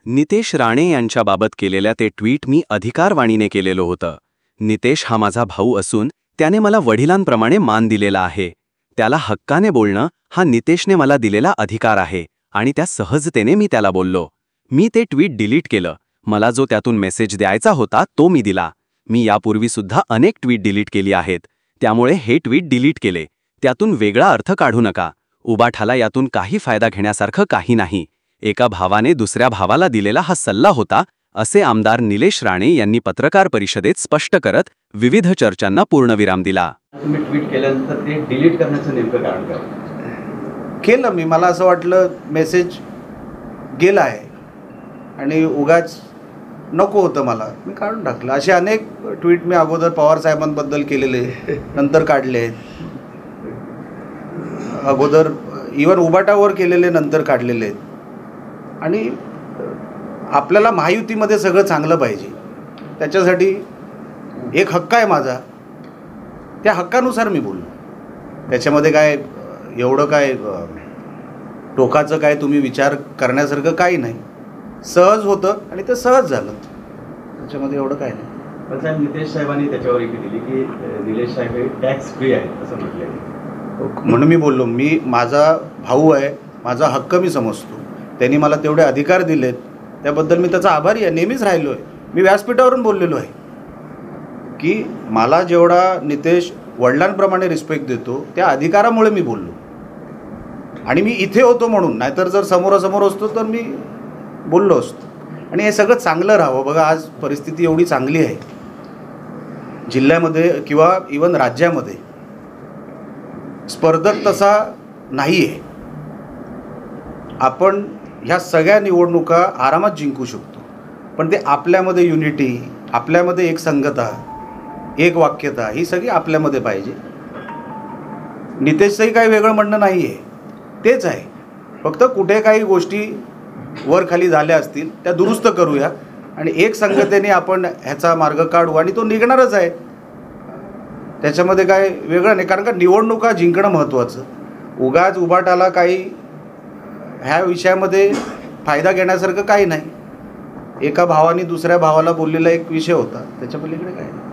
नितेश राणे यांच्याबाबत केलेल्या ते ट्विट मी अधिकारवाणीने केलेलं होतं. नितेश हा माझा भाऊ असून त्याने मला वडिलांप्रमाणे मान दिलेला आहे. त्याला हक्काने बोलणं हा नितेशने मला दिलेला अधिकार आहे आणि त्या सहजतेने मी त्याला बोललो. मी ते ट्विट डिलीट केलं. मला जो त्यातून मेसेज द्यायचा होता तो मी दिला. मी यापूर्वीसुद्धा अनेक ट्विट डिलीट केली आहेत. त्यामुळे हे ट्विट डिलीट केले. त्यातून वेगळा अर्थ काढू नका. उबाठाला यातून काही फायदा घेण्यासारखं काही नाही. एका भावाने दुसऱ्या भावाला दिलेला हा सल्ला होता, असे आमदार निलेश राणे यांनी पत्रकार परिषदेत स्पष्ट करत विविध चर्चांना पूर्णविराम दिला. तुम्ही ट्विट केल्यानंतर ते डिलीट करण्याचं नेमकं कारण काय? केलं मी. मला असं वाटलं मेसेज गेला आहे आणि उगाच नको होतं मला, मी काढून टाकलं. असे अनेक ट्विट मी अगोदर पवार साहेबांबद्दल केलेले नंतर काढले आहेत. अगोदर इवन उबाटावर केलेले नंतर काढलेले आहेत. आणि आपल्याला महायुतीमध्ये सगळं चांगलं पाहिजे, त्याच्यासाठी एक हक्क आहे माझा, त्या हक्कानुसार मी बोललो. त्याच्यामध्ये काय एवढं काय टोकाचं काय तुम्ही विचार करण्यासारखं काही नाही. सहज होतं आणि ते सहज झालं, त्याच्यामध्ये एवढं काय नाही. पण साहेब, नितेश साहेबांनी त्याच्यावर एक दिली की निलेश साहेब हे टॅक्स फ्री आहेत असं म्हटलं. म्हणून मी बोललो, मी माझा भाऊ आहे, माझा हक्क मी समजतो. त्यांनी मला तेवढे अधिकार दिलेत, त्याबद्दल मी त्याचा आभारी आहे, नेहमीच राहिलो आहे. मी व्यासपीठावरून बोललेलो आहे की मला जेवढा नितेश वडिलांप्रमाणे रिस्पेक्ट देतो त्या अधिकारामुळे मी बोललो. आणि मी इथे होतो म्हणून, नाहीतर जर समोरासमोर असतो तर मी बोललो असतो. आणि हे सगळं चांगलं राहावं. बघा, आज परिस्थिती एवढी चांगली आहे जिल्ह्यामध्ये किंवा इवन राज्यामध्ये. स्पर्धक तसा नाही आहे. आपण ह्या सगळ्या निवडणुका आरामात जिंकू शकतो, पण ते आपल्यामध्ये युनिटी, आपल्यामध्ये एक संगता, एक वाक्यता ही सगळी आपल्यामध्ये पाहिजे. नितेशचंही काही वेगळं म्हणणं नाही आहे, तेच आहे. फक्त कुठे काही गोष्टी वर खाली झाल्या असतील त्या दुरुस्त करूया आणि एक संगतेने आपण ह्याचा मार्ग काढू आणि तो निघणारच आहे. त्याच्यामध्ये काय वेगळं नाही, कारण का निवडणुका जिंकणं महत्त्वाचं. उगाच उबाटाला काही ह्या विषयामध्ये फायदा घेण्यासारखं काही नाही. एका भावाने दुसऱ्या भावाला बोललेला एक विषय होता, त्याच्या पलीकडे काय नाही.